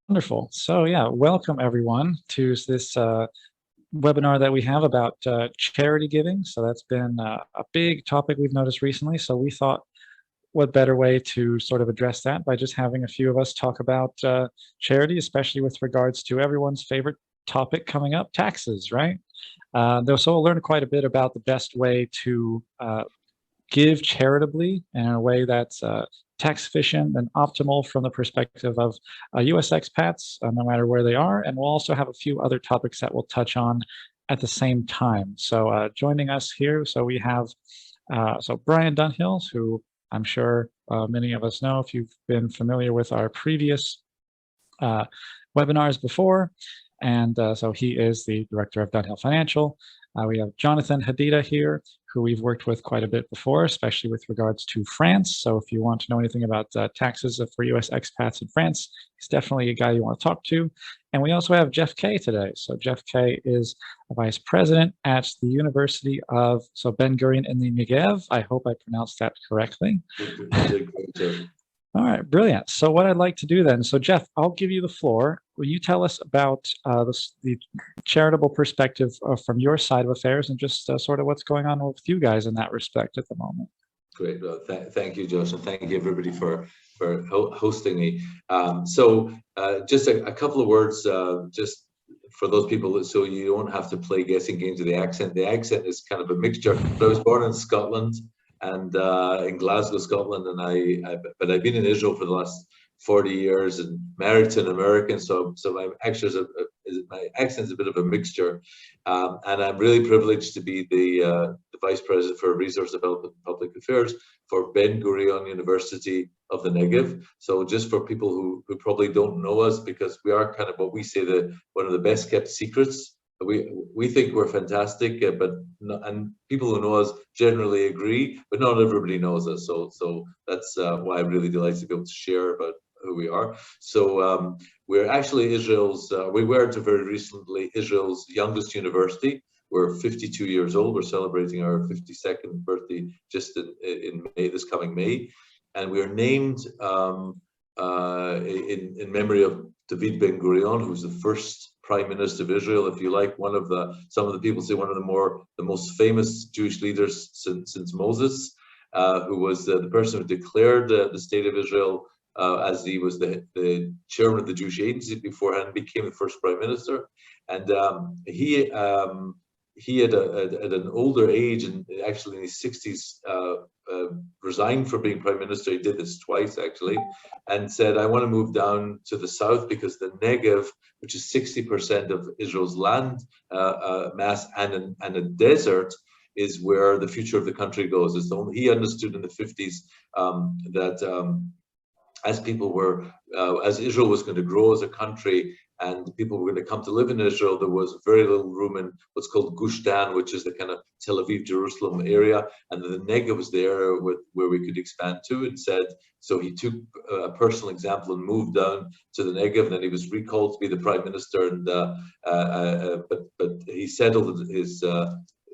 Wonderful. So yeah, welcome everyone to this webinar that we have about charity giving. So that's been a big topic we've noticed recently. So we thought, what better way to sort of address that by just having a few of us talk about charity, especially with regards to everyone's favorite topic coming up, taxes, right? So we'll learn quite a bit about the best way to give charitably in a way that's tax efficient and optimal from the perspective of US expats, no matter where they are. And we'll also have a few other topics that we'll touch on at the same time. So joining us here, so we have Brian Dunhill, who I'm sure many of us know if you've been familiar with our previous webinars before. And so he is the director of Dunhill Financial. We have Jonathan Hadida here, who we've worked with quite a bit before, especially with regards to France. So if you want to know anything about taxes for US expats in France, he's definitely a guy you want to talk to. And we also have Jeff Kay today. So Jeff Kay is a vice president at the University of Ben Gurion in the Negev. I hope I pronounced that correctly. All right, brilliant. So what I'd like to do then, so Jeff, I'll give you the floor. Will you tell us about the charitable perspective from your side of affairs and just sort of what's going on with you guys in that respect at the moment? Great. Well, thank you, Josh, and thank you everybody for hosting me. Just a couple of words, just for those people, so you don't have to play guessing games with the accent. The accent is kind of a mixture. But I was born in Scotland and in Glasgow, Scotland, and but I've been in Israel for the last 40 years and married to an American, so my accent's a bit of a mixture, and I'm really privileged to be the Vice President for Resource Development and Public Affairs for Ben Gurion University of the Negev. So just for people who probably don't know us, because we are kind of what we say one of the best kept secrets. We think we're fantastic, and people who know us generally agree, but not everybody knows us. So that's why I'm really delighted to be able to share about who we are. So we're actually we were until very recently Israel's youngest university. We're 52 years old. We're celebrating our 52nd birthday just in May, this coming May, and we are named in memory of David Ben Gurion, who's the first Prime Minister of Israel, if you like. Some of the people say one of the most famous Jewish leaders since Moses, who was the person who declared the state of Israel as he was the chairman of the Jewish Agency beforehand, became the first prime minister. And he at an older age, and actually in his 60s, resigned from being prime minister. He did this twice actually, and said, I want to move down to the south because the Negev, which is 60% of Israel's land mass and a desert, is where the future of the country goes. He understood in the 50s that as Israel was going to grow as a country and people were going to come to live in Israel, there was very little room in what's called Gush Dan, which is the kind of Tel Aviv, Jerusalem area, and the Negev was the area where we could expand to. And so he took a personal example and moved down to the Negev, and then he was recalled to be the prime minister. And but he settled his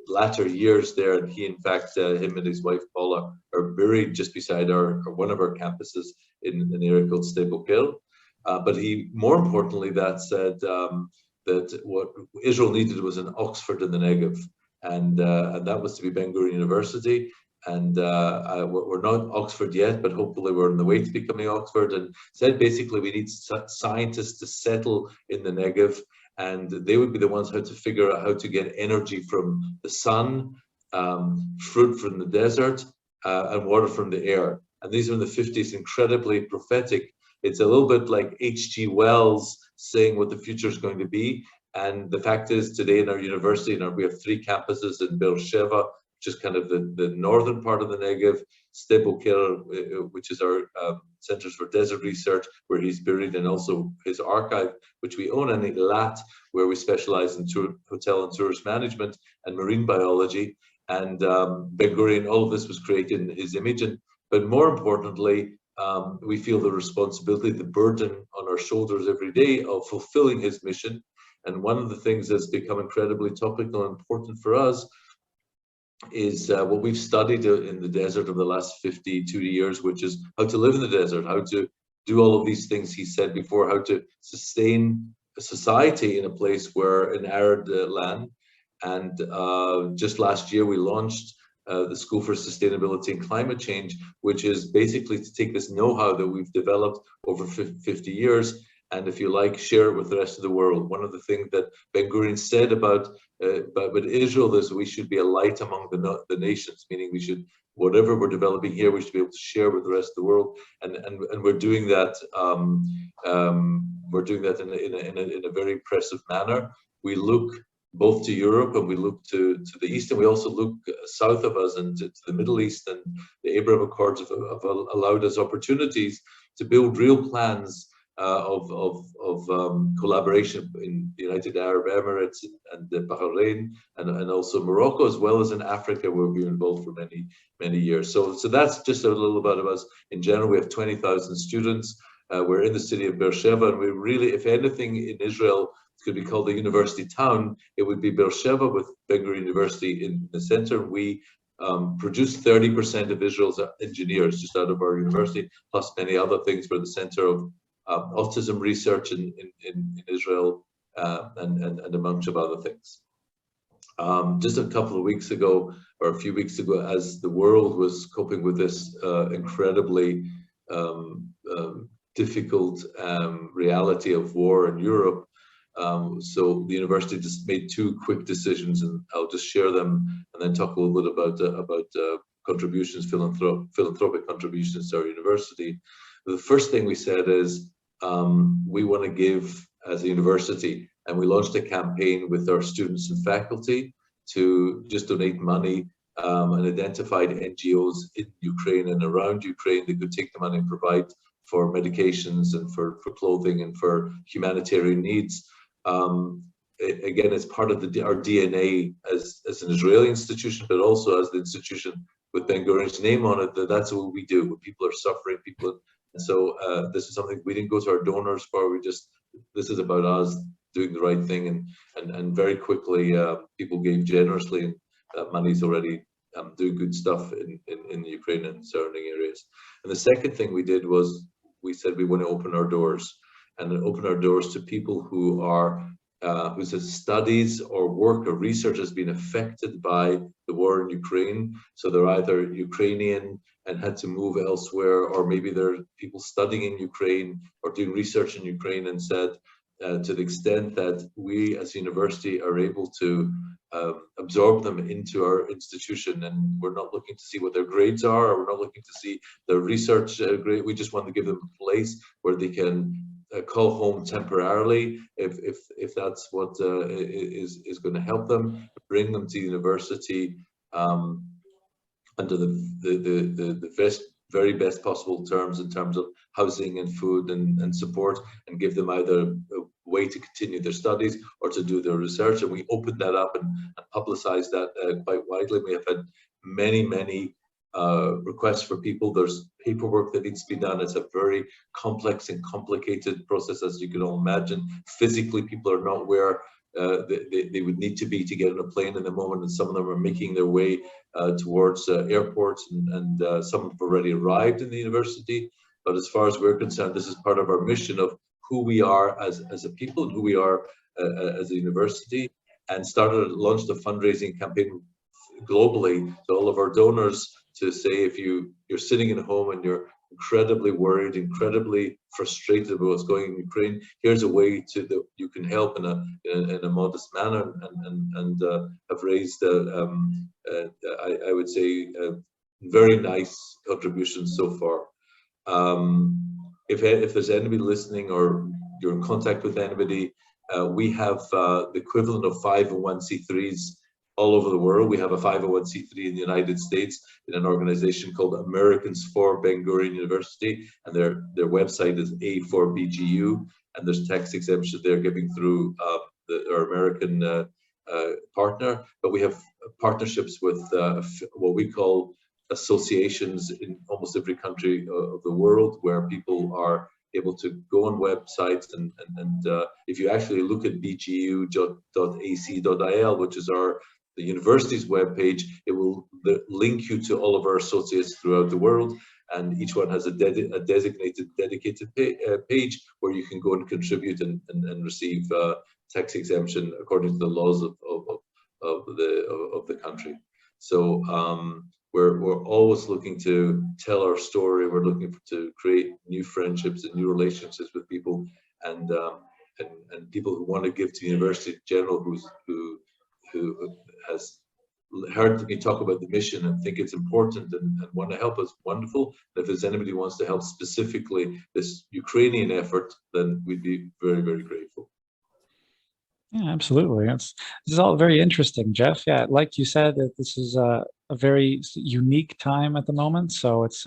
latter years there, and he, in fact, him and his wife Paula are buried just beside one of our campuses in an area called Sde but he, more importantly, that said that what Israel needed was an Oxford in the Negev, and that was to be Ben Gurion University. And we're not Oxford yet, but hopefully we're on the way to becoming Oxford. And said basically we need scientists to settle in the Negev, and they would be the ones how to figure out how to get energy from the sun, fruit from the desert, and water from the air. And these are in the 50s, incredibly prophetic. It's a little bit like H.G. Wells saying what the future is going to be. And the fact is, today in our university, we have 3 campuses in Beersheba, which is kind of the northern part of the Negev, Sde which is our Centers for Desert Research, where he's buried, and also his archive, which we own, and Eilat, where we specialize in hotel and tourist management and marine biology. And Ben Gurion, all of this was created in his image. But more importantly, we feel the responsibility, the burden on our shoulders every day of fulfilling his mission. And one of the things that's become incredibly topical and important for us is what we've studied in the desert over the last 52 years, which is how to live in the desert, how to do all of these things he said before, how to sustain a society in a place where in arid land. And just last year we launched the School for Sustainability and Climate Change, which is basically to take this know-how that we've developed over 50 years and, if you like, share it with the rest of the world. One of the things that Ben Gurion said about Israel is we should be a light among the nations, meaning we should, whatever we're developing here, we should be able to share with the rest of the world, and we're doing that. We're doing that in a very impressive manner. We look both to Europe and we look to the East, and we also look south of us and to the Middle East. And the Abraham Accords have allowed us opportunities to build real plans of collaboration in the United Arab Emirates and Bahrain and also Morocco, as well as in Africa, where we've been involved for many years. So that's just a little bit of us. In general, we have 20,000 students. We're in the city of Beersheba, and we really, if anything in Israel could be called a university town, it would be Beersheba, with Ben Gurion University in the center. We produce 30% of Israel's engineers just out of our university, plus many other things. We're the center of autism research in Israel, and a bunch of other things. Just a couple of weeks ago, or a few weeks ago, as the world was coping with this incredibly difficult reality of war in Europe, so the university just made two quick decisions, and I'll just share them and then talk a little bit about contributions, philanthropic contributions to our university. The first thing we said is we want to give as a university, and we launched a campaign with our students and faculty to just donate money and identified NGOs in Ukraine and around Ukraine that could take the money and provide for medications and for clothing and for humanitarian needs. Again, it's part of our DNA as an Israeli institution, but also as the institution with Ben Gurion's name on it, that's what we do when people are suffering, and so this is something we didn't go to our donors for. This is about us doing the right thing, and very quickly people gave generously, and that money's already doing good stuff in the Ukraine and surrounding areas. And the second thing we did was we said we want to open our doors, and open our doors to people who are whose studies or work or research has been affected by the war in Ukraine. So they're either Ukrainian and had to move elsewhere, or maybe they're people studying in Ukraine or doing research in Ukraine, and said to the extent that we as a university are able to absorb them into our institution, and we're not looking to see what their grades are, or we're not looking to see their research grade. We just want to give them a place where they can call home temporarily, if that's what is going to help them, bring them to university under the very best possible terms in terms of housing and food and support, and give them either a way to continue their studies or to do their research. And we opened that up and publicized that quite widely. We have had many requests for people. There's paperwork that needs to be done. It's a very complex and complicated process, as you can all imagine. Physically, people are not where they would need to be to get on a plane in the moment, and some of them are making their way towards airports, and some have already arrived in the university. But as far as we're concerned, this is part of our mission of who we are as a people, and who we are as a university, and launched a fundraising campaign globally to all of our donors to say, if you're sitting at home and you're incredibly worried, incredibly frustrated about what's going on in Ukraine, here's a way you can help in a modest manner, and have raised I would say very nice contributions so far. If there's anybody listening, or you're in contact with anybody, we have the equivalent of 501c3s all over the world. We have a 501c3 in the United States in an organization called Americans for Ben Gurion University, and their website is A4BGU, and there's tax exemptions they're giving through our American partner. But we have partnerships with what we call associations in almost every country of the world, where people are able to go on websites, and if you actually look at bgu.ac.il, which is our university's webpage, it will link you to all of our associates throughout the world, and each one has a designated, dedicated page where you can go and contribute and receive tax exemption according to the laws of the country. So we're always looking to tell our story. We're looking to create new friendships and new relationships with people, and people who want to give to the university in general, who has heard me talk about the mission and think it's important and want to help us. Wonderful. And if there's anybody who wants to help specifically this Ukrainian effort, then we'd be very, very grateful. Yeah, absolutely. This is all very interesting, Jeff. Yeah, like you said, that this is a very unique time at the moment. So it's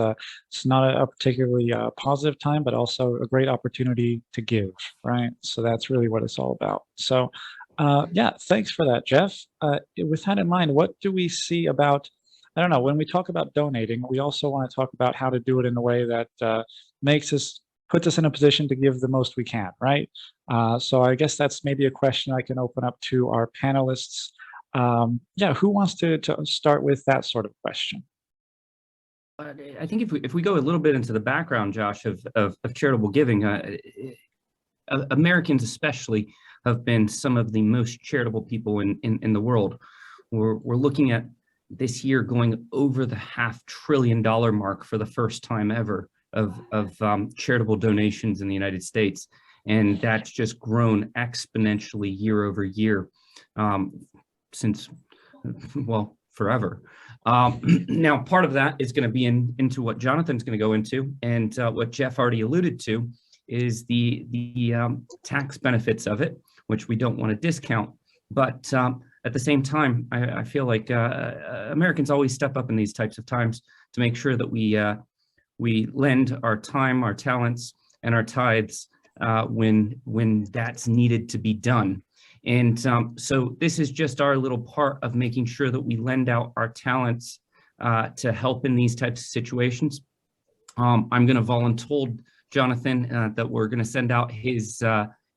not a particularly positive time, but also a great opportunity to give, right? So that's really what it's all about. So yeah, thanks for that, Jeff. With that in mind, what do we see about, I don't know, when we talk about donating, we also want to talk about how to do it in a way that puts us in a position to give the most we can, right? So I guess that's maybe a question I can open up to our panelists. Yeah, who wants to start with that sort of question? I think if we go a little bit into the background, Josh, of charitable giving, Americans especially have been some of the most charitable people in the world. We're looking at this year going over the $500 billion mark for the first time ever of charitable donations in the United States. And that's just grown exponentially year over year since, well, forever. Now, part of that is going to be into what Jonathan's going to go into, and what Jeff already alluded to is the tax benefits of it, which we don't want to discount. But at the same time, I feel like Americans always step up in these types of times to make sure that we lend our time, our talents, and our tithes when that's needed to be done. And so this is just our little part of making sure that we lend out our talents to help in these types of situations. I'm going to volunteer Jonathan that we're going to send out his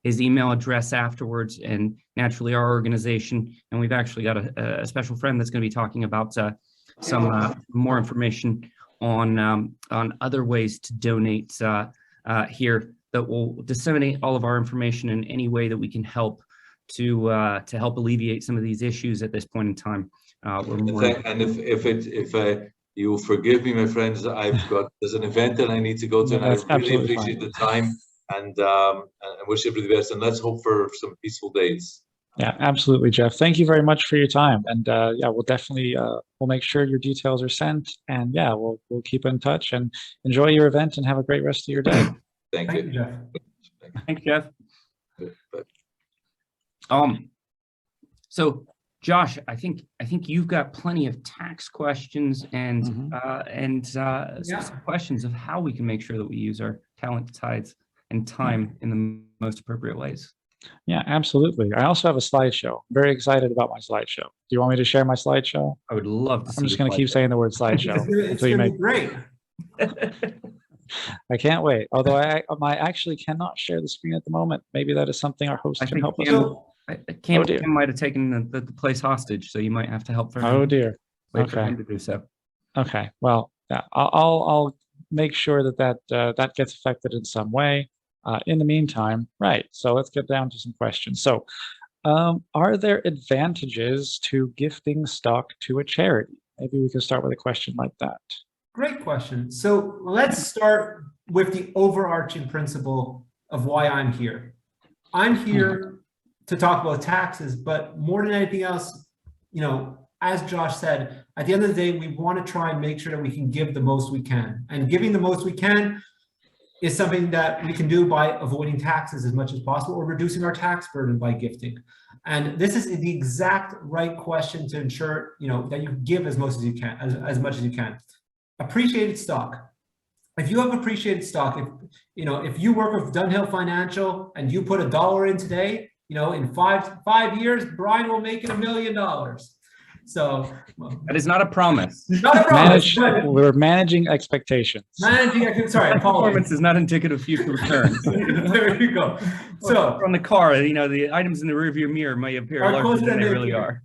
email address afterwards, and naturally our organization. And we've actually got a special friend that's going to be talking about some more information on other ways to donate here that will disseminate all of our information in any way that we can help to help alleviate some of these issues at this point in time. And if you will forgive me, my friends, there's an event that I need to go to, and I really appreciate the time, and wish everybody the best, and let's hope for some peaceful days. Yeah, absolutely, Jeff. Thank you very much for your time, and yeah, we'll definitely we'll make sure your details are sent, and yeah, we'll keep in touch, and enjoy your event, and have a great rest of your day. Thank you, Jeff. Thanks, Jeff. So Josh, I think you've got plenty of tax questions and some questions of how we can make sure that we use our talent, tithes, and time in the most appropriate ways. Yeah, absolutely. I also have a slideshow. I'm very excited about my slideshow. Do you want me to share my slideshow? I would love to see. I'm just going to keep saying the word slideshow. It's going to be great. I can't wait. Although I actually cannot share the screen at the moment. Maybe that is something our host can help us with. Cam might have taken the place hostage, so you might have to help for him. Oh dear. Wait for him to do so. Okay. Well, yeah, I'll make sure that gets affected in some way. In the meantime, right. So let's get down to some questions. So, are there advantages to gifting stock to a charity? Maybe we can start with a question like that. Great question. So let's start with the overarching principle of why I'm here. I'm here to talk about taxes, but more than anything else, as Josh said, at the end of the day, we want to try and make sure that we can give the most we can. And giving the most we can is something that we can do by avoiding taxes as much as possible, or reducing our tax burden by gifting. And this is the exact right question to ensure, that you give as much as you can, as much as you can. Appreciated stock. If you have appreciated stock, if you work with Dunhill Financial and you put $1 in today, in five years, Brian will make it $1 million. So that is not a promise. Not a promise. We're managing expectations. Performance is not indicative of future returns. There you go. So on the car, the items in the rearview mirror may appear larger than they really are.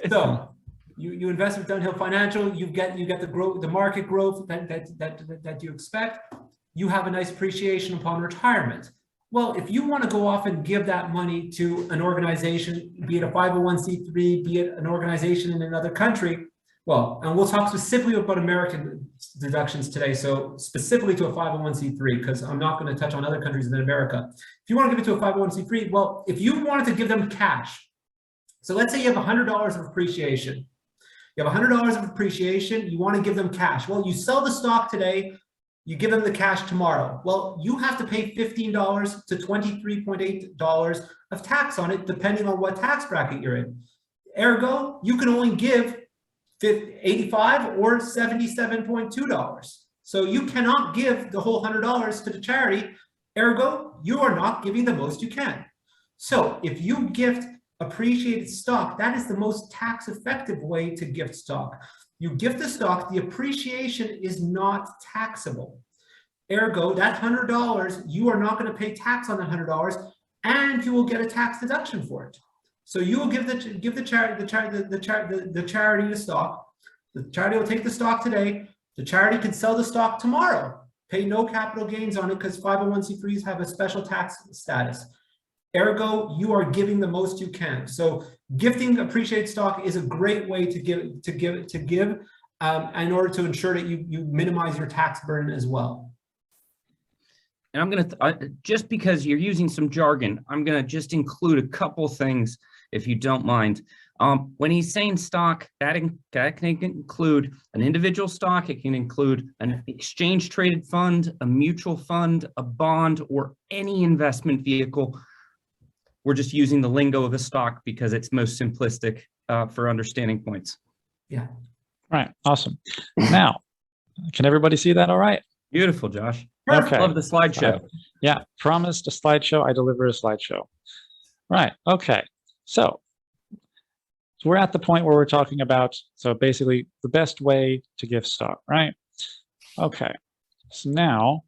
So You invest with Dunhill Financial, you get the growth, the market growth that you expect. You have a nice appreciation upon retirement. Well, if you want to go off and give that money to an organization, be it a 501c3, be it an organization in another country, well, and we'll talk specifically about American deductions today, so specifically to a 501c3, because I'm not going to touch on other countries than America. If you want to give it to a 501c3, well, if you wanted to give them cash, so let's say you have $100 of appreciation. You have $100 of appreciation, you want to give them cash. Well, you sell the stock today, you give them the cash tomorrow. Well, you have to pay $15 to $23.8 of tax on it, depending on what tax bracket you're in. Ergo, you can only give $85 or $77.2. So you cannot give the whole $100 to the charity. Ergo, you are not giving the most you can. So if you gift appreciated stock, that is the most tax effective way to gift stock. You gift the stock, the appreciation is not taxable. Ergo, that $100, you are not going to pay tax on the $100, and you will get a tax deduction for it. So you will give the charity the stock. The charity will take the stock today. The charity can sell the stock tomorrow. Pay no capital gains on it because 501c3s have a special tax status. Ergo, you are giving the most you can. So gifting appreciated stock is a great way to give in order to ensure that you minimize your tax burden as well. And I'm going to, just because you're using some jargon, I'm going to just include a couple things, if you don't mind. When he's saying stock, that can include an individual stock, it can include an exchange traded fund, a mutual fund, a bond, or any investment vehicle. We're just using the lingo of a stock because it's most simplistic for understanding points. Yeah. Right. Awesome. Now, can everybody see that all right? Beautiful, Josh. Okay. Love the slideshow. Yeah. Promised a slideshow. I deliver a slideshow. Right. Okay. So we're at the point where we're talking about, so basically the best way to give stock, right? Okay. So now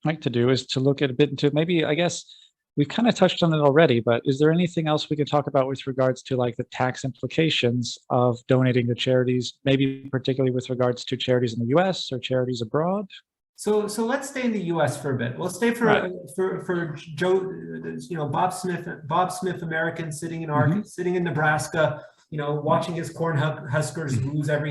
what I'd like to do is to look at a bit into maybe, I guess, we've kind of touched on it already, but is there anything else we can talk about with regards to like the tax implications of donating to charities, maybe particularly with regards to charities in the US or charities abroad? So let's stay in the US for a bit. We'll stay for Joe, Bob Smith American sitting in sitting in Nebraska, watching his corn huskers lose every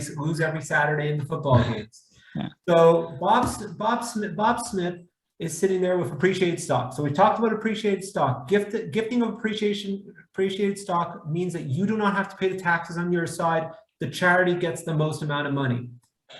Saturday in the football games. Yeah. So Bob Smith is sitting there with appreciated stock. So we talked about appreciated stock. Gifting of appreciated stock means that you do not have to pay the taxes on your side. The charity gets the most amount of money.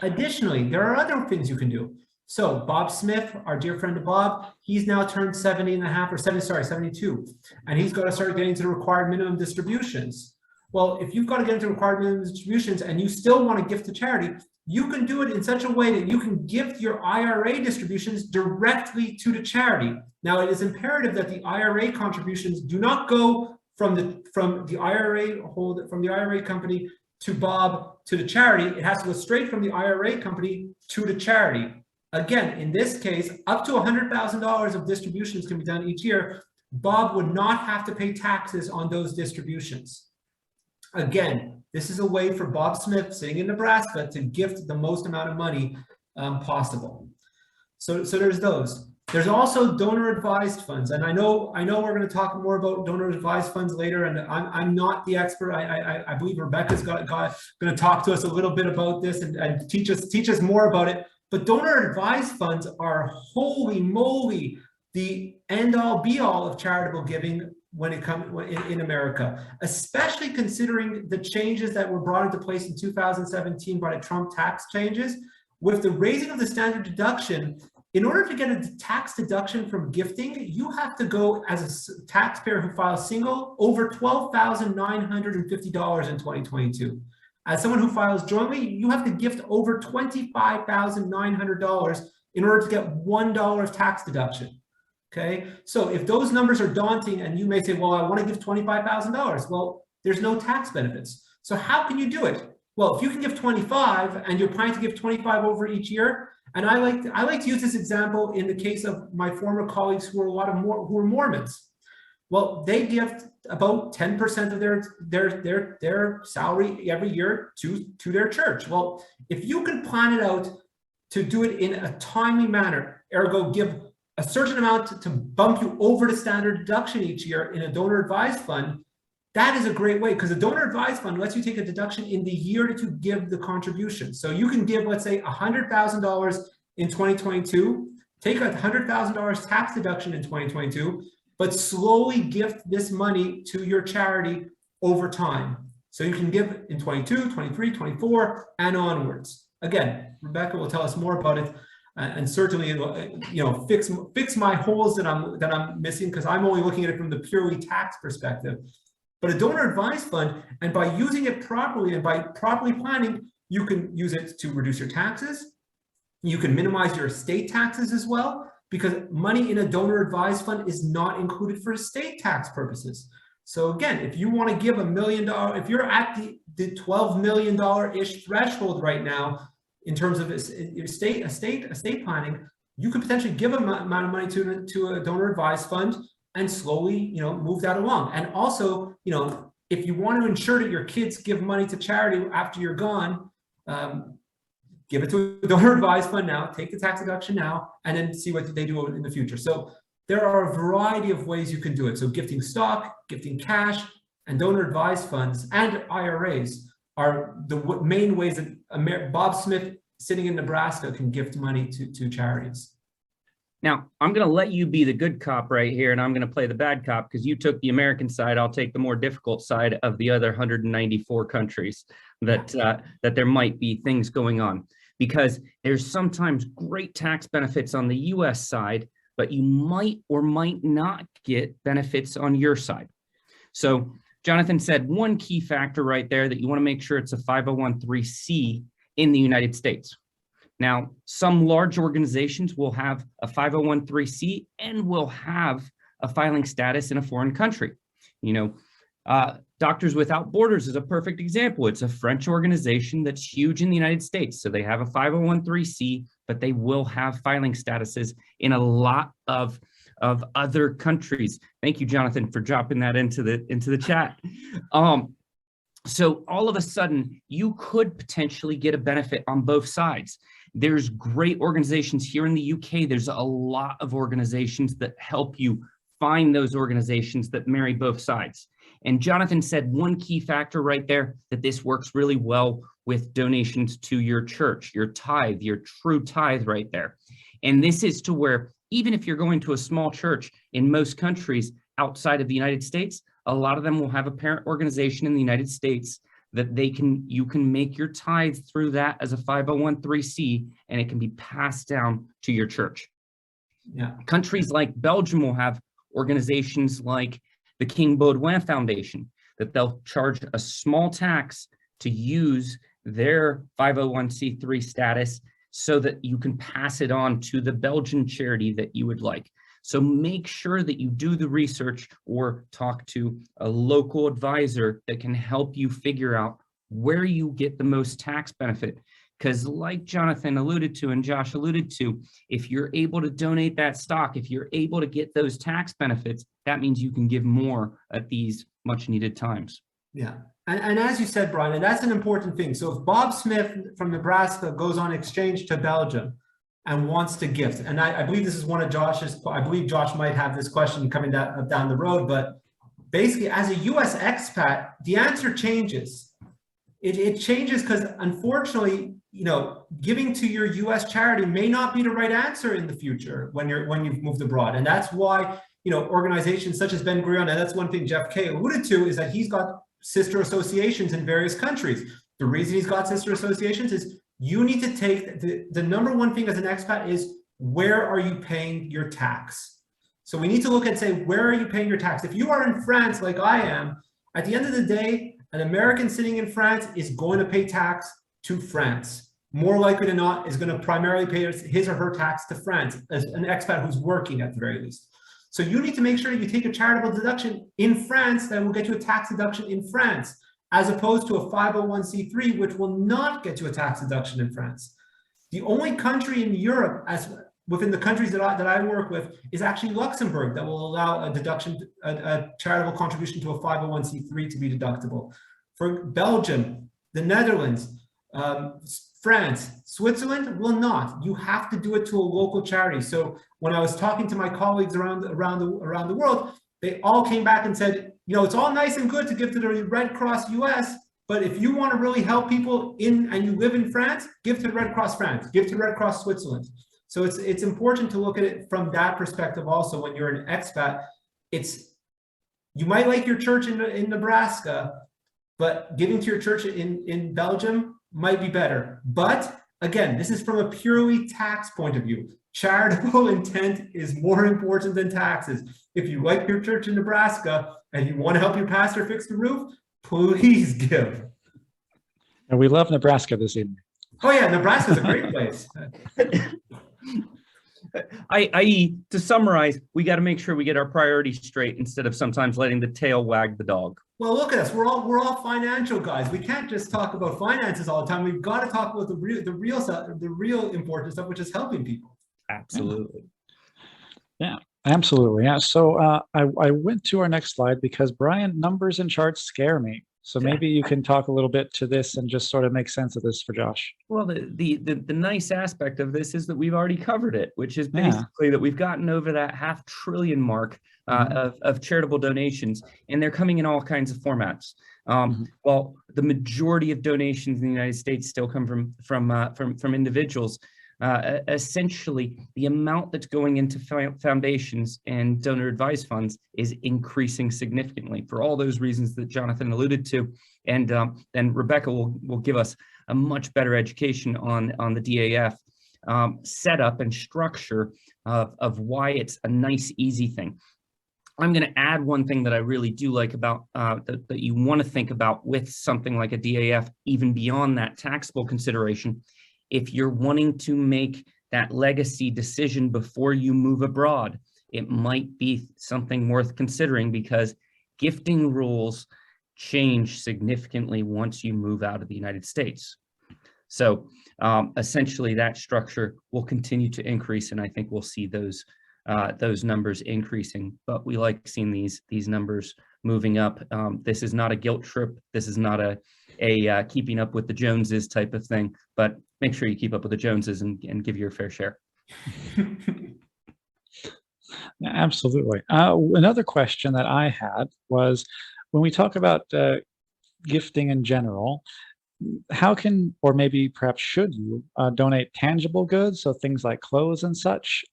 Additionally, there are other things you can do. So Bob Smith, our dear friend of Bob, he's now turned 72, and he's got to start getting to the required minimum distributions. Well, if you've got to get into required minimum distributions and you still want to gift to charity, you can do it in such a way that you can gift your IRA distributions directly to the charity. Now, it is imperative that the IRA contributions do not go from the IRA company to Bob to the charity. It has to go straight from the IRA company to the charity. Again, in this case, up to $100,000 of distributions can be done each year. Bob would not have to pay taxes on those distributions. Again, this is a way for Bob Smith sitting in Nebraska to gift the most amount of money possible. So there's those. There's also donor advised funds, and I know we're going to talk more about donor advised funds later. And I'm not the expert. I believe Rebecca's going to talk to us a little bit about this and teach us more about it. But donor advised funds are holy moly the end all be all of charitable giving when it comes in America, especially considering the changes that were brought into place in 2017 by the Trump tax changes. With the raising of the standard deduction, in order to get a tax deduction from gifting, you have to go as a taxpayer who files single over $12,950 in 2022. As someone who files jointly, you have to gift over $25,900 in order to get $1 of tax deduction. Okay, so if those numbers are daunting and you may say, well, I want to give $25,000, well, there's no tax benefits. So how can you do it? Well, if you can give 25 and you're planning to give 25 over each year, and I like to use this example in the case of my former colleagues who are who are Mormons. Well, they gift about 10% of their salary every year to their church. Well, if you can plan it out to do it in a timely manner, ergo give a certain amount to bump you over the standard deduction each year in a donor advised fund, that is a great way, because a donor advised fund lets you take a deduction in the year that you give the contribution. So you can give, let's say, $100,000 in 2022, take a $100,000 tax deduction in 2022, but slowly gift this money to your charity over time. So you can give in 22, 23, 24, and onwards. Again, Rebecca will tell us more about it, and certainly, you know, fix my holes that I'm missing, because I'm only looking at it from the purely tax perspective. But a donor advised fund, and by using it properly and by properly planning, you can use it to reduce your taxes. You can minimize your estate taxes as well, because money in a donor advised fund is not included for estate tax purposes. So again, if you want to give $1 million, if you're at the $12 million-ish threshold right now in terms of estate planning, you could potentially give an amount of money to a donor advised fund and slowly, you know, move that along. And also, you know, if you want to ensure that your kids give money to charity after you're gone, give it to a donor advised fund now, take the tax deduction now, and then see what they do in the future. So there are a variety of ways you can do it. So gifting stock, gifting cash, and donor advised funds and IRAs are the main ways that Bob Smith sitting in Nebraska can gift money to charities. Now, I'm going to let you be the good cop right here, and I'm going to play the bad cop, because you took the American side. I'll take the more difficult side of the other 194 countries that there might be things going on, because there's sometimes great tax benefits on the US side, but you might or might not get benefits on your side. So Jonathan said one key factor right there, that you want to make sure it's a 501(c)(3) in the United States. Now, some large organizations will have a 501(c) and will have a filing status in a foreign country. You know, Doctors Without Borders is a perfect example. It's a French organization that's huge in the United States. So they have a 501(c), but they will have filing statuses in a lot of other countries. Thank you, Jonathan, for dropping that into the chat. So all of a sudden, you could potentially get a benefit on both sides. There's great organizations here in the UK. There's a lot of organizations that help you find those organizations that marry both sides. And Jonathan said one key factor right there, that this works really well with donations to your church, your tithe, your true tithe right there. And this is to where, even if you're going to a small church in most countries outside of the United States, a lot of them will have a parent organization in the United States that you can make your tithe through that as a 501(c), and it can be passed down to your church. Yeah. Countries like Belgium will have organizations like the King Baudouin Foundation, that they'll charge a small tax to use their 501(c)(3) status, so that you can pass it on to the Belgian charity that you would like. So make sure that you do the research or talk to a local advisor that can help you figure out where you get the most tax benefit. Because like Jonathan alluded to and Josh alluded to, if you're able to donate that stock, if you're able to get those tax benefits, that means you can give more at these much needed times. Yeah. And as you said, Brian, and that's an important thing. So if Bob Smith from Nebraska goes on exchange to Belgium and wants to gift, and I believe this is one of Josh's, I believe Josh might have this question coming down the road, but basically as a US expat, the answer changes. It changes because unfortunately, you know, giving to your US charity may not be the right answer in the future when you've moved abroad. And that's why, you know, organizations such as Ben Gurion, and that's one thing Jeff Kay alluded to, is that he's got sister associations in various countries. The reason he's got sister associations is you need to take the number one thing as an expat is, where are you paying your tax? So we need to look and say, where are you paying your tax? If you are in France, like I am, at the end of the day, an American sitting in France is going to pay tax to France. More likely than not, is going to primarily pay his or her tax to France, as an expat who's working at the very least. So you need to make sure that you take a charitable deduction in France that will get you a tax deduction in France, as opposed to a 501(c)(3), which will not get you a tax deduction in France. The only country in Europe, as within the countries that I work with is actually Luxembourg that will allow a deduction, a charitable contribution to a 501c3 to be deductible. For Belgium, the Netherlands, France, Switzerland will not. You have to do it to a local charity. So when I was talking to my colleagues around the world, they all came back and said, you know, it's all nice and good to give to the Red Cross US, but if you want to really help people and you live in France, give to the Red Cross France, give to the Red Cross Switzerland. So it's important to look at it from that perspective also. When you're an expat, you might like your church in Nebraska, but giving to your church in Belgium might be better. But again, this is from a purely tax point of view. Charitable intent is more important than taxes. If you like your church in Nebraska and you want to help your pastor fix the roof, please give. And we love Nebraska this evening. Oh yeah, Nebraska is a great place. To summarize, we got to make sure we get our priorities straight instead of sometimes letting the tail wag the dog. Well, look at us. We're all financial guys. We can't just talk about finances all the time. We've got to talk about the real stuff, the real important stuff, which is helping people. Absolutely. Yeah, absolutely. Yeah. So I went to our next slide because Brian, numbers and charts scare me. So maybe you can talk a little bit to this and just sort of make sense of this for Josh. Well, the nice aspect of this is that we've already covered it, which is basically that we've gotten over that $500 billion mark of charitable donations, and they're coming in all kinds of formats. While the majority of donations in the United States still come from individuals, essentially the amount that's going into foundations and donor advised funds is increasing significantly for all those reasons that Jonathan alluded to. And then Rebecca will give us a much better education on the DAF setup and structure of why it's a nice, easy thing. I'm going to add one thing that I really do like about that you want to think about with something like a DAF, even beyond that taxable consideration. If you're wanting to make that legacy decision before you move abroad, it might be something worth considering because gifting rules change significantly once you move out of the United States. So essentially that structure will continue to increase, and I think we'll see those numbers increasing, but we like seeing these numbers moving up. This is not a guilt trip. This is not a keeping up with the Joneses type of thing, but make sure you keep up with the Joneses and give your fair share. Absolutely. Another question that I had was, when we talk about gifting in general, how can, or maybe perhaps should you donate tangible goods, so things like clothes and such?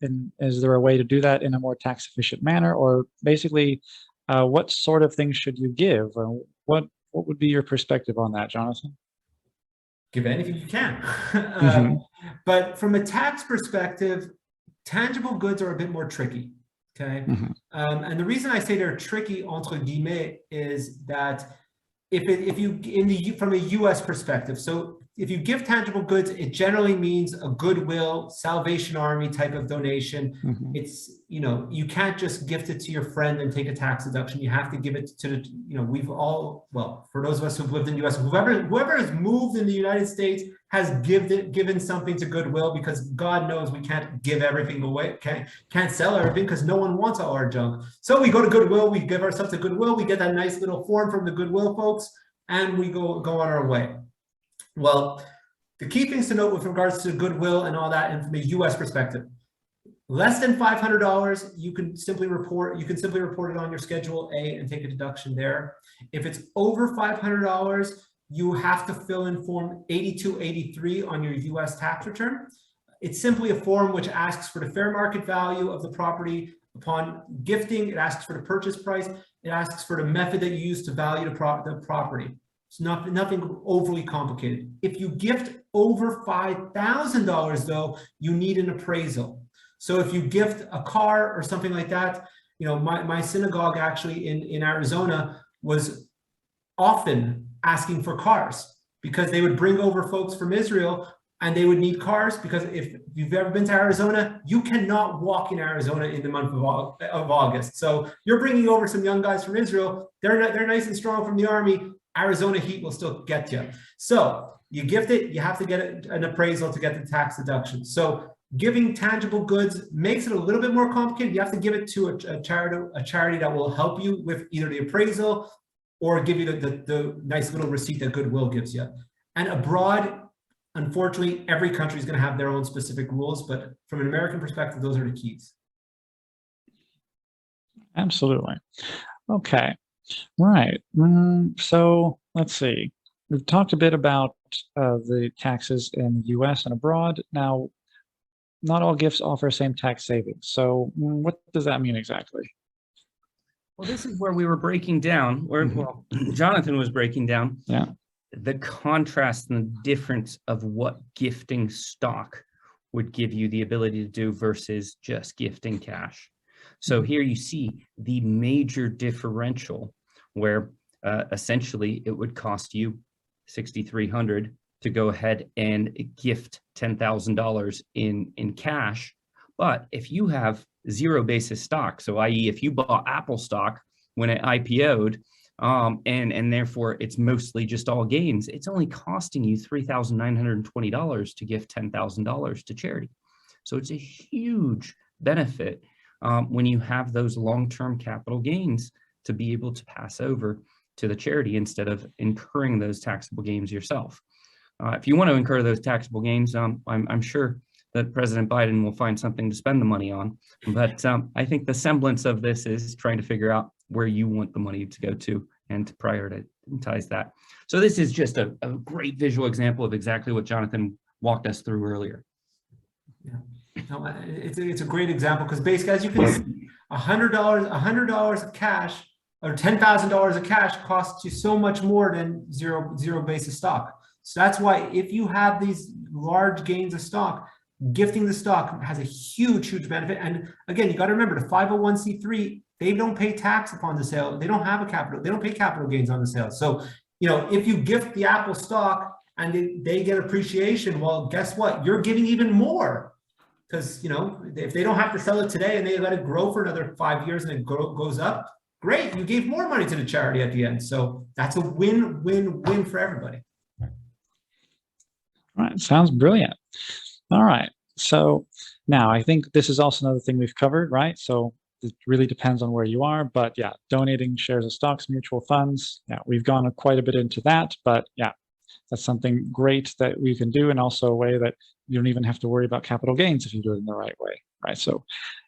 And is there a way to do that in a more tax efficient manner, or basically what sort of things should you give? What would be your perspective on that, Jonathan? Give anything you can. But from a tax perspective, tangible goods are a bit more tricky. Okay. And the reason I say they're tricky, entre guillemets, is that from a US perspective, so if you give tangible goods, it generally means a Goodwill, Salvation Army type of donation. It's, you can't just gift it to your friend and take a tax deduction. You have to give it to the, we've all, well, for those of us who've lived in the US, whoever has moved in the United States has given something to Goodwill, because God knows we can't give everything away, can't sell everything because no one wants all our junk. So we go to Goodwill, we give ourselves to Goodwill, we get that nice little form from the Goodwill folks, and we go on our way. Well, the key things to note with regards to Goodwill and all that, and from a US perspective, less than $500, you can simply report it on your Schedule A and take a deduction there. If it's over $500, you have to fill in Form 8283 on your US tax return. It's simply a form which asks for the fair market value of the property upon gifting. It asks for the purchase price. It asks for the method that you use to value the property. It's nothing overly complicated. If you gift over $5,000 though, you need an appraisal. So if you gift a car or something like that, my synagogue actually in Arizona was often asking for cars, because they would bring over folks from Israel and they would need cars, because if you've ever been to Arizona, you cannot walk in Arizona in the month of August. So you're bringing over some young guys from Israel. They're nice and strong from the army. Arizona heat will still get you. So you gift it, you have to get an appraisal to get the tax deduction. So Giving tangible goods makes it a little bit more complicated. You have to give it to a charity that will help you with either the appraisal or give you the nice little receipt that Goodwill gives you. And abroad, unfortunately, every country is going to have their own specific rules, but from an American perspective, those are the keys. Absolutely. Okay. Right. So let's see. We've talked a bit about the taxes in the US and abroad. Now, not all gifts offer same tax savings. So what does that mean exactly? Well, this is where we were breaking down, where well, Jonathan was breaking down the contrast and the difference of what gifting stock would give you the ability to do versus just gifting cash. So here you see the major differential where essentially it would cost you $6,300 to go ahead and gift $10,000 in cash. But if you have zero basis stock, so i.e. if you bought Apple stock when it IPO'd, and therefore it's mostly just all gains, it's only costing you $3,920 to gift $10,000 to charity. So it's a huge benefit when you have those long-term capital gains to be able to pass over to the charity instead of incurring those taxable gains yourself. If you want to incur those taxable gains, I'm sure that President Biden will find something to spend the money on. But I think the semblance of this is trying to figure out where you want the money to go to and to prioritize that. So this is just a great visual example of exactly what Jonathan walked us through earlier. Yeah, no, it's a great example because basically, as you can see, $100 of cash or $10,000 of cash costs you so much more than zero basis stock. So that's why if you have these large gains of stock, gifting the stock has a huge benefit. And again, you got to remember the 501c3, they don't pay tax upon the sale. They don't have they don't pay capital gains on the sale. So, if you gift the Apple stock and they get appreciation, well, guess what? You're getting even more because, if they don't have to sell it today and they let it grow for another 5 years and it goes up, great. You gave more money to the charity at the end. So that's a win-win-win for everybody. All right. Sounds brilliant. All right. So now I think this is also another thing we've covered, right? So it really depends on where you are, but yeah, donating shares of stocks, mutual funds. Yeah, we've gone quite a bit into that, but yeah, that's something great that we can do, and also a way that you don't even have to worry about capital gains if you do it in the right way, right? So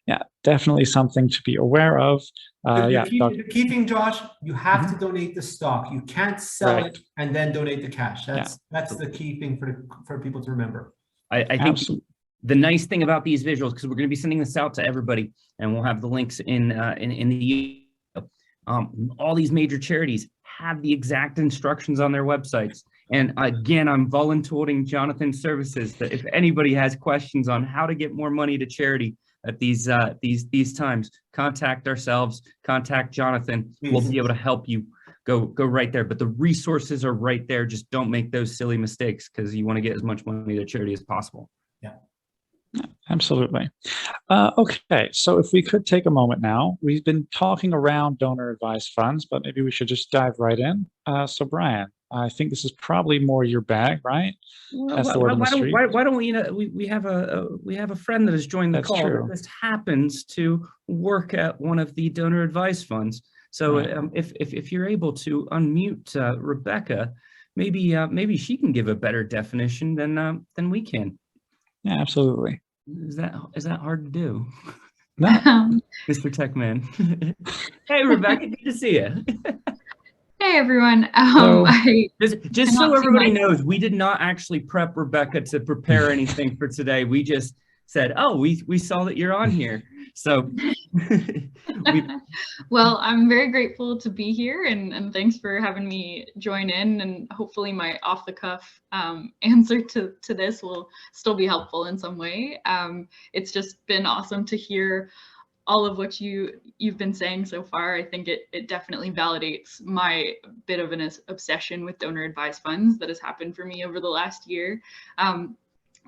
yeah, definitely something to be aware of. The key thing, Josh, you have to donate the stock. You can't sell it and then donate the cash. That's the key thing for people to remember. I think absolutely. The nice thing about these visuals, because we're going to be sending this out to everybody, and we'll have the links in the all these major charities have the exact instructions on their websites. And again, I'm volunteering Jonathan's services that if anybody has questions on how to get more money to charity at these times, contact ourselves, contact Jonathan. Please. We'll be able to help you go right there. But the resources are right there. Just don't make those silly mistakes because you want to get as much money to charity as possible. Yeah. Absolutely. Okay, so if we could take a moment now, we've been talking around donor advised funds, but maybe we should just dive right in. So Brian, I think this is probably more your bag, right? Well, why don't we? We have a friend that has joined the call that just happens to work at one of the donor advised funds. So if you're able to unmute Rebecca, maybe she can give a better definition than we can. Yeah, absolutely. Is that hard to do? No. Mr. Techman. Hey, Rebecca, good to see you. Hey, everyone. Just so everybody knows, we did not actually prep Rebecca to prepare anything for today. We just said, oh, we saw that you're on here. So well, I'm very grateful to be here, and thanks for having me join in, and hopefully my off-the-cuff answer to this will still be helpful in some way. It's just been awesome to hear all of what you've been saying so far. I think it definitely validates my bit of an obsession with donor advised funds that has happened for me over the last year.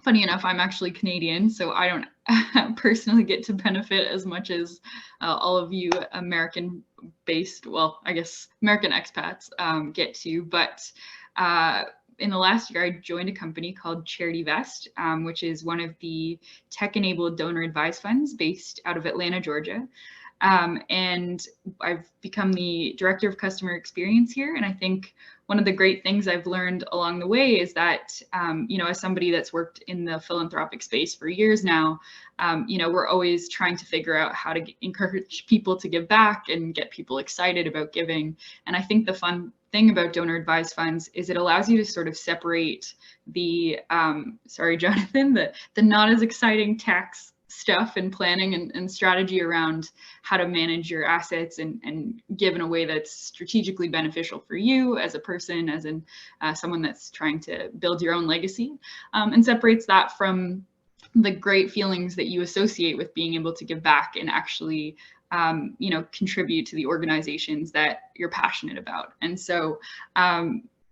Funny enough, I'm actually Canadian, so I don't personally get to benefit as much as all of you American-based, well, I guess American expats get to. But in the last year, I joined a company called CharityVest, which is one of the tech-enabled donor-advised funds based out of Atlanta, Georgia. And I've become the director of customer experience here. And I think one of the great things I've learned along the way is that, as somebody that's worked in the philanthropic space for years now, we're always trying to figure out how to encourage people to give back and get people excited about giving. And I think the fun thing about donor advised funds is it allows you to sort of separate the, sorry, Jonathan, the not as exciting tax stuff and planning and strategy around how to manage your assets and give in a way that's strategically beneficial for you as a person, as in someone that's trying to build your own legacy, and separates that from the great feelings that you associate with being able to give back and actually contribute to the organizations that you're passionate about. And so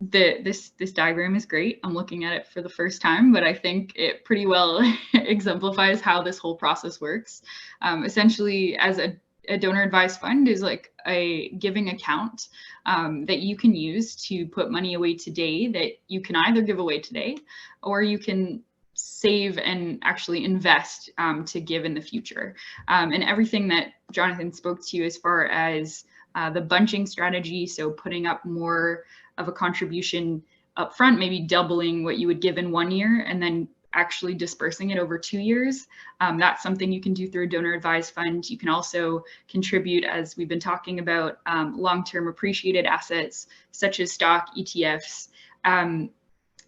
this diagram is great. I'm looking at it for the first time, but I think it pretty well exemplifies how this whole process works. Essentially, as a donor advised fund is like a giving account that you can use to put money away today that you can either give away today, or you can save and actually invest to give in the future. And everything that Jonathan spoke to as far as the bunching strategy, so putting up more of a contribution up front, maybe doubling what you would give in 1 year and then actually dispersing it over 2 years. That's something you can do through a donor advised fund. You can also contribute, as we've been talking about, long-term appreciated assets such as stock, ETFs,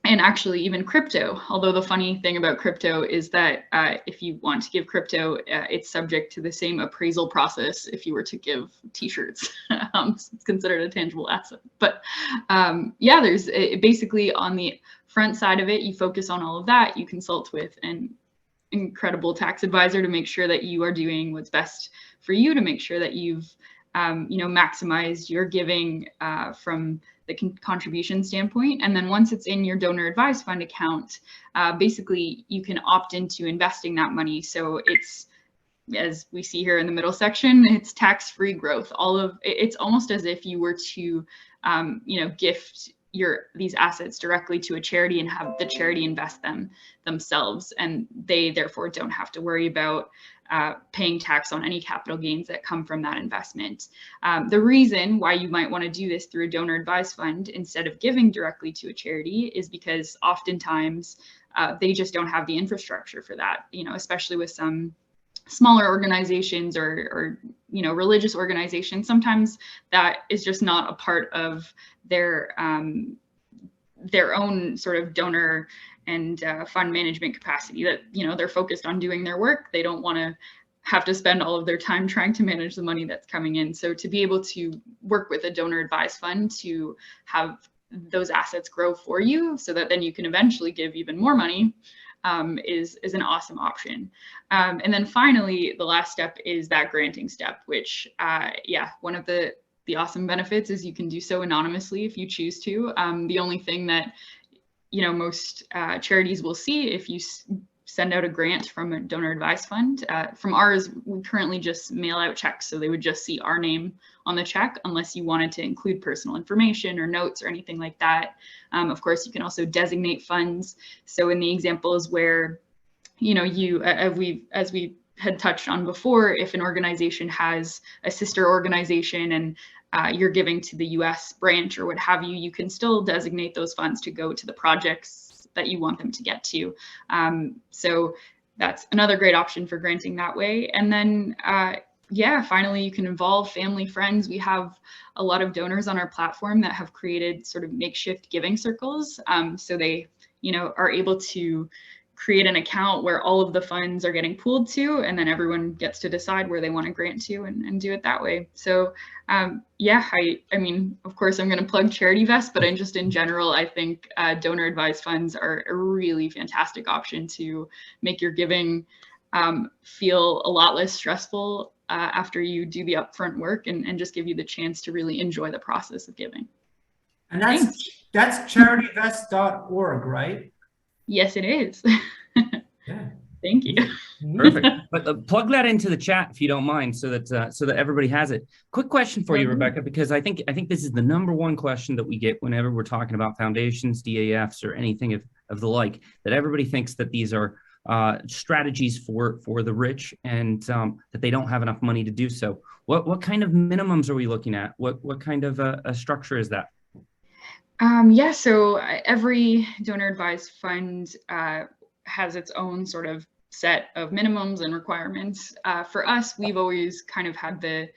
and actually even crypto. Although the funny thing about crypto is that if you want to give crypto, it's subject to the same appraisal process if you were to give t-shirts. It's considered a tangible asset. But yeah, there's basically on the front side of it, you focus on all of that. You consult with an incredible tax advisor to make sure that you are doing what's best for you, to make sure that you've maximized your giving from the contribution standpoint. And then once it's in your donor advised fund account, basically you can opt into investing that money. So it's, as we see here in the middle section, it's tax-free growth. It's almost as if you were to, gift these assets directly to a charity and have the charity invest them themselves. And they therefore don't have to worry about paying tax on any capital gains that come from that investment. The reason why you might want to do this through a donor advised fund instead of giving directly to a charity is because oftentimes they just don't have the infrastructure for that, especially with some smaller organizations or religious organizations. Sometimes that is just not a part of their own sort of donor and fund management capacity, that they're focused on doing their work. They don't want to have to spend all of their time trying to manage the money that's coming in. So to be able to work with a donor advised fund to have those assets grow for you so that then you can eventually give even more money is an awesome option. And then finally, the last step is that granting step, which one of the awesome benefits is you can do so anonymously if you choose to. The only thing that most charities will see if you send out a grant from a donor advised fund. From ours, we currently just mail out checks, so they would just see our name on the check unless you wanted to include personal information or notes or anything like that. Of course, you can also designate funds. So in the examples where, as we had touched on before, if an organization has a sister organization and you're giving to the US branch or what have you, you can still designate those funds to go to the projects that you want them to get to. So that's another great option for granting that way. And then, finally, you can involve family, friends. We have a lot of donors on our platform that have created sort of makeshift giving circles. So they, are able to create an account where all of the funds are getting pooled to, and then everyone gets to decide where they want to grant to and do it that way. So I mean, of course, I'm going to plug CharityVest, but in general, I think donor advised funds are a really fantastic option to make your giving feel a lot less stressful after you do the upfront work and just give you the chance to really enjoy the process of giving. And that's charitywest.org, right? Yes, it is. Yeah. Thank you. Perfect. But plug that into the chat if you don't mind, so that everybody has it. Quick question for you, Rebecca, because I think this is the #1 question that we get whenever we're talking about foundations, DAFs, or anything of the like. That everybody thinks that these are strategies for the rich, and that they don't have enough money to do so. What kind of minimums are we looking at? What kind of a structure is that? Yeah, so every donor advised fund has its own sort of set of minimums and requirements. For us, we've always kind of had the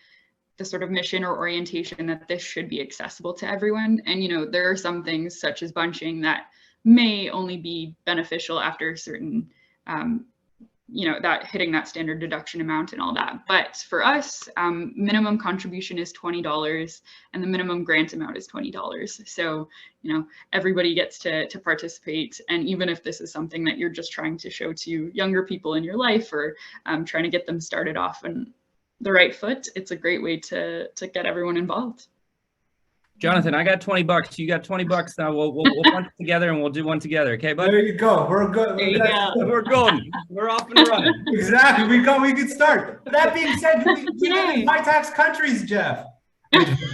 sort of mission or orientation that this should be accessible to everyone. And, you know, there are some things such as bunching that may only be beneficial after a certain, you know, that hitting that standard deduction amount and all that. But for us, minimum contribution is $20 and the minimum grant amount is $20. So, you know, everybody gets to participate. And even if this is something that you're just trying to show to younger people in your life, or trying to get them started off on the right foot, it's a great way to get everyone involved. Jonathan, I got $20. You got $20 now. We'll punch it together and we'll do one together. Okay, bud? There you go. We're good. We're golden. We're off and running. Exactly. We can start. That being said, we live in high tax countries, Jeff.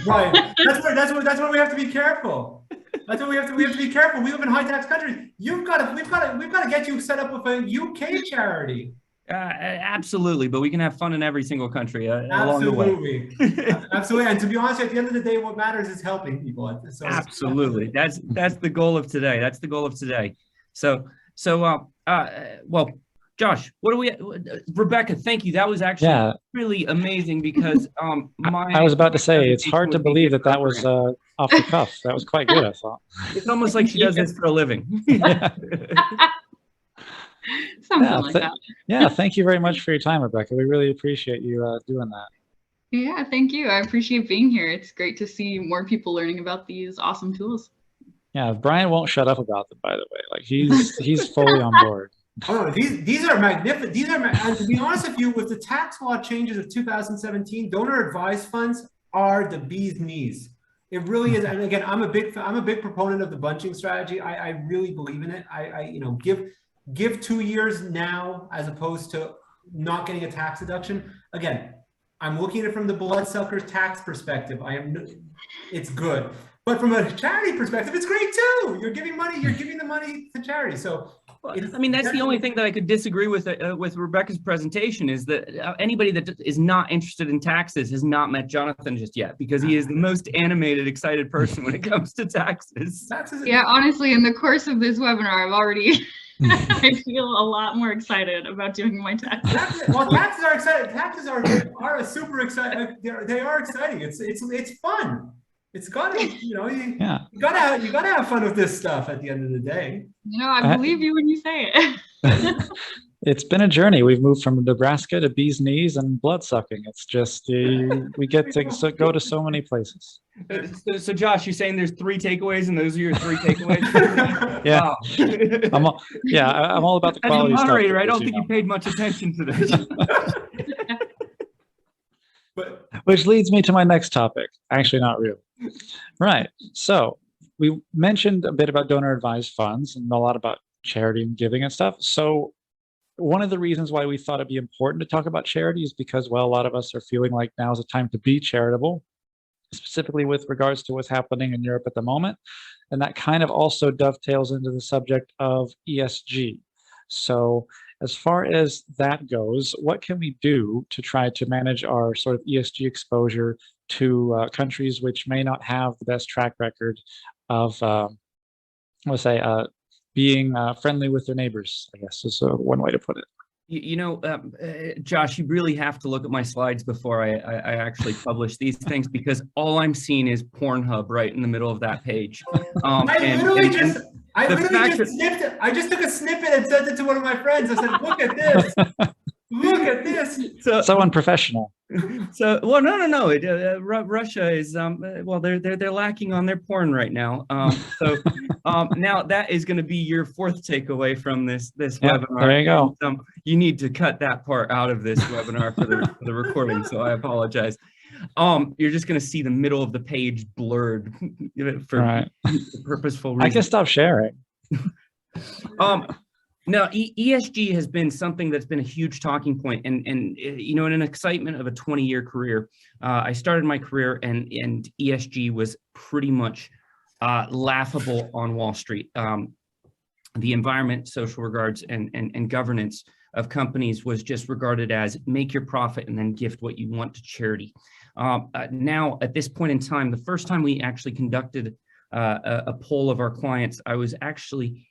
Right. That's where we have to be careful. That's what we have to be careful. We live in high tax countries. We've got to get you set up with a UK charity. Absolutely, but we can have fun in every single country along the way. Absolutely, and to be honest, at the end of the day, what matters is helping people. So, absolutely, that's the goal of today. That's the goal of today. So, well, Josh, what do we? Rebecca, thank you. That was actually really amazing because I was about to say it's hard to believe that was off the cuff. That was quite good, I thought. It's almost like she does this for a living. Something like that. Yeah, thank you very much for your time, Rebecca. We really appreciate you doing that. Yeah, thank you. I appreciate being here. It's great to see more people learning about these awesome tools. Yeah, Brian won't shut up about them, by the way. Like he's fully on board. Oh, these are magnificent. And to be honest with you, with the tax law changes of 2017, donor advised funds are the bee's knees. It really is. And again, I'm a big proponent of the bunching strategy. I really believe in it. I give 2 years now as opposed to not getting a tax deduction. Again, I'm looking at it from the bloodsucker tax perspective. It's good. But from a charity perspective, it's great too. You're giving the money to charity. So I mean, that's the only thing that I could disagree with Rebecca's presentation is that anybody that is not interested in taxes has not met Jonathan just yet, because he is the most animated, excited person when it comes to taxes. Yeah, honestly, in the course of this webinar, I've already I feel a lot more excited about doing my taxes. Well, taxes are exciting. Taxes are super exciting. They are exciting. It's fun. It's gotta, you gotta have fun with this stuff at the end of the day. I believe you when you say it. It's been a journey. We've moved from Nebraska to bee's knees and blood sucking. It's just we get to go to so many places. So Josh, you're saying there's 3 takeaways, and those are your 3 takeaways? Yeah. Wow. I'm all about the quality. As a moderator, stuff, I don't think you paid much attention to this. Which leads me to my next topic. Actually, not really. Right. So we mentioned a bit about donor advised funds and a lot about charity and giving and stuff. So one of the reasons why we thought it'd be important to talk about charity is because, well, a lot of us are feeling like now is the time to be charitable, specifically with regards to what's happening in Europe at the moment. And that kind of also dovetails into the subject of ESG. So as far as that goes, what can we do to try to manage our sort of ESG exposure to countries which may not have the best track record of, let's say, being friendly with their neighbors, I guess is one way to put it. Josh, you really have to look at my slides before I actually publish these things, because all I'm seeing is Pornhub right in the middle of that page. I just took a snippet and sent it to one of my friends. I said, look at this. Look at this. So unprofessional. So, well, no. Russia is, they're lacking on their porn right now. Now that is going to be your 4th takeaway from this webinar. There you go. You need to cut that part out of this webinar for the recording. So I apologize. You're just going to see the middle of the page blurred for purposeful reasons. I can stop sharing. No, ESG has been something that's been a huge talking point, and you know, in an excitement of a 20-year career, I started my career, and ESG was pretty much laughable on Wall Street. The environment, social regards, and governance of companies was just regarded as make your profit and then gift what you want to charity. Now, at this point in time, the first time we actually conducted a poll of our clients, I was actually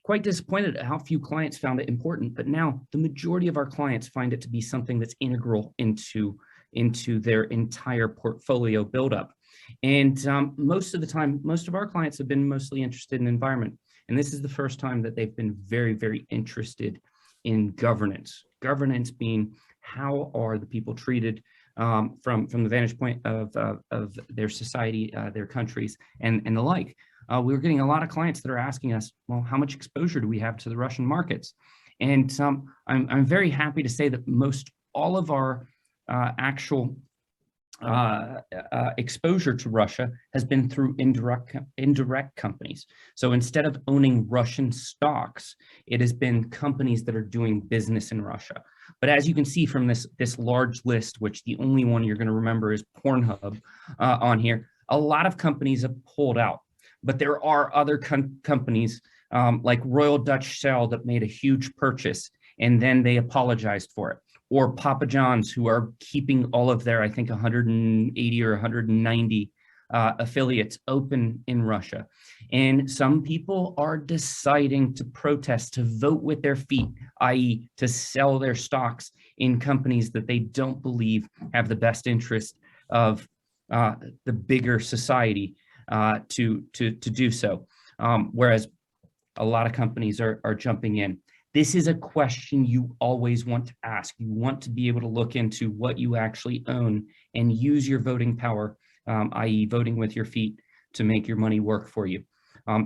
quite disappointed at how few clients found it important, but now the majority of our clients find it to be something that's integral into their entire portfolio buildup. And most of the time, most of our clients have been mostly interested in environment. And this is the first time that they've been very, very interested in governance. Governance being how are the people treated from the vantage point of their society, their countries, and the like. We're getting a lot of clients that are asking us, well, how much exposure do we have to the Russian markets? And I'm very happy to say that most all of our actual exposure to Russia has been through indirect companies. So instead of owning Russian stocks, it has been companies that are doing business in Russia. But as you can see from this large list, which the only one you're going to remember is Pornhub on here, a lot of companies have pulled out. But there are other companies like Royal Dutch Shell that made a huge purchase and then they apologized for it. Or Papa John's, who are keeping all of their, I think, 180 or 190 affiliates open in Russia. And some people are deciding to protest, to vote with their feet, i.e. to sell their stocks in companies that they don't believe have the best interest of the bigger society to do so. Whereas a lot of companies are jumping in. This is a question you always want to ask. You want to be able to look into what you actually own and use your voting power, i.e. voting with your feet, to make your money work for you.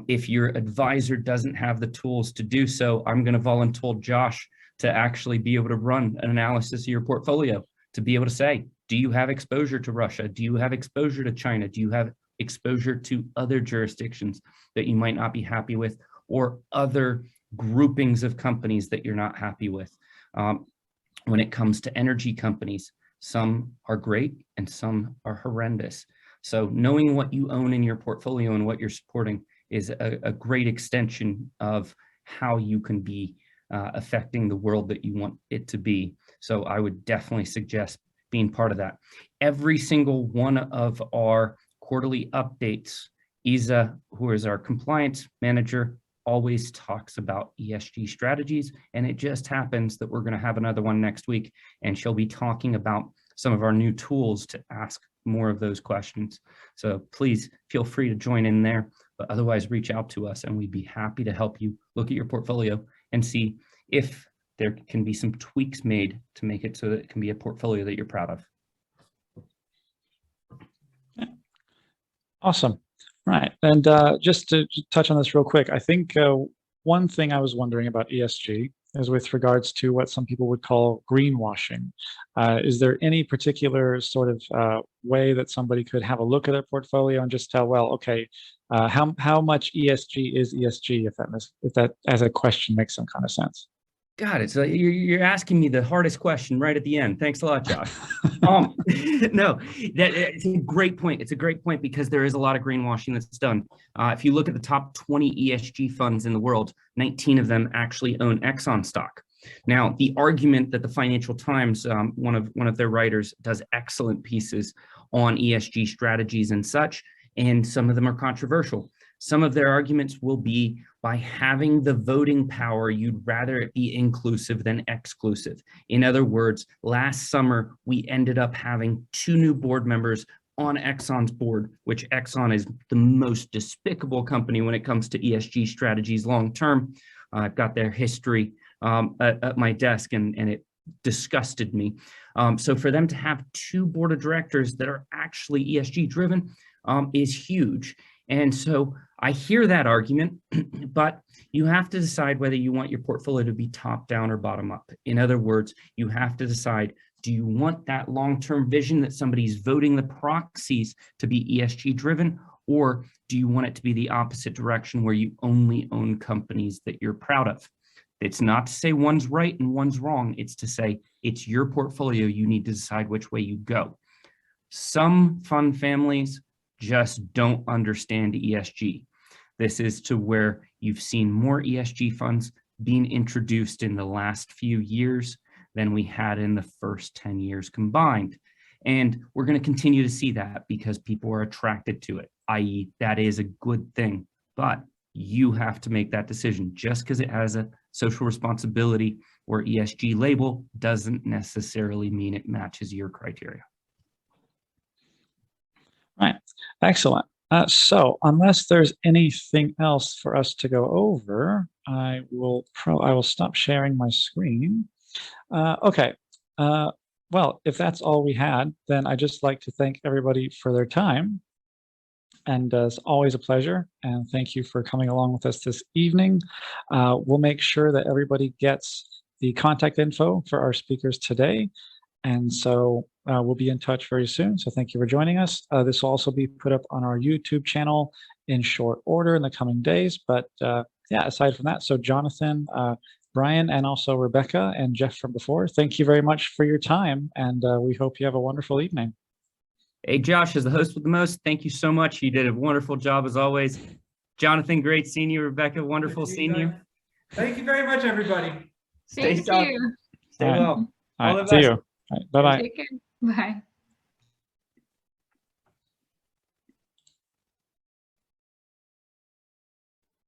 If your advisor doesn't have the tools to do so, I'm going to volunteer Josh to actually be able to run an analysis of your portfolio, to be able to say, do you have exposure to Russia? Do you have exposure to China? Do you have exposure to other jurisdictions that you might not be happy with, or other groupings of companies that you're not happy with? When it comes to energy companies, some are great and some are horrendous. So knowing what you own in your portfolio and what you're supporting is a great extension of how you can be affecting the world that you want it to be. So I would definitely suggest being part of that. Every single one of our quarterly updates, Isa, who is our compliance manager, always talks about ESG strategies, and it just happens that we're going to have another one next week, and she'll be talking about some of our new tools to ask more of those questions. So please feel free to join in there, but otherwise reach out to us and we'd be happy to help you look at your portfolio and see if there can be some tweaks made to make it so that it can be a portfolio that you're proud of. Awesome. Right. And just to touch on this real quick, I think one thing I was wondering about ESG is with regards to what some people would call greenwashing. Is there any particular sort of way that somebody could have a look at their portfolio and just tell, well, okay, how much ESG is ESG, if that as a question makes some kind of sense? Got it. So you're asking me the hardest question right at the end. Thanks a lot, Josh. No, it's a great point. It's a great point because there is a lot of greenwashing that's done. If you look at the top 20 ESG funds in the world, 19 of them actually own Exxon stock. Now, the argument that the Financial Times, one of their writers, does excellent pieces on ESG strategies and such, and some of them are controversial. Some of their arguments will be, by having the voting power, you'd rather it be inclusive than exclusive. In other words, last summer, we ended up having 2 new board members on Exxon's board, which Exxon is the most despicable company when it comes to ESG strategies long-term. I've got their history at my desk, and it disgusted me. So for them to have 2 board of directors that are actually ESG driven is huge. And so I hear that argument, but you have to decide whether you want your portfolio to be top down or bottom up. In other words, you have to decide, do you want that long-term vision that somebody's voting the proxies to be ESG driven, or do you want it to be the opposite direction where you only own companies that you're proud of? It's not to say one's right and one's wrong. It's to say it's your portfolio. You need to decide which way you go. Some fund families just don't understand ESG. This is to where you've seen more ESG funds being introduced in the last few years than we had in the first 10 years combined. And we're going to continue to see that because people are attracted to it, i.e. that is a good thing. But you have to make that decision. Just because it has a social responsibility or ESG label doesn't necessarily mean it matches your criteria. Right. Excellent. So unless there's anything else for us to go over, I will stop sharing my screen. Okay. Well, if that's all we had, then I'd just like to thank everybody for their time. And it's always a pleasure. And thank you for coming along with us this evening. We'll make sure that everybody gets the contact info for our speakers today. And so we'll be in touch very soon. So thank you for joining us. This will also be put up on our YouTube channel in short order in the coming days. But yeah, aside from that, so Jonathan, Brian, and also Rebecca and Jeff from before, thank you very much for your time. And we hope you have a wonderful evening. Hey, Josh, as the host with the most, thank you so much. You did a wonderful job as always. Jonathan, great seeing you. Rebecca, wonderful seeing you. Thank you very much, everybody. Stay Thank you. well. All right, All the see best. you. Bye-bye. Take care. Bye.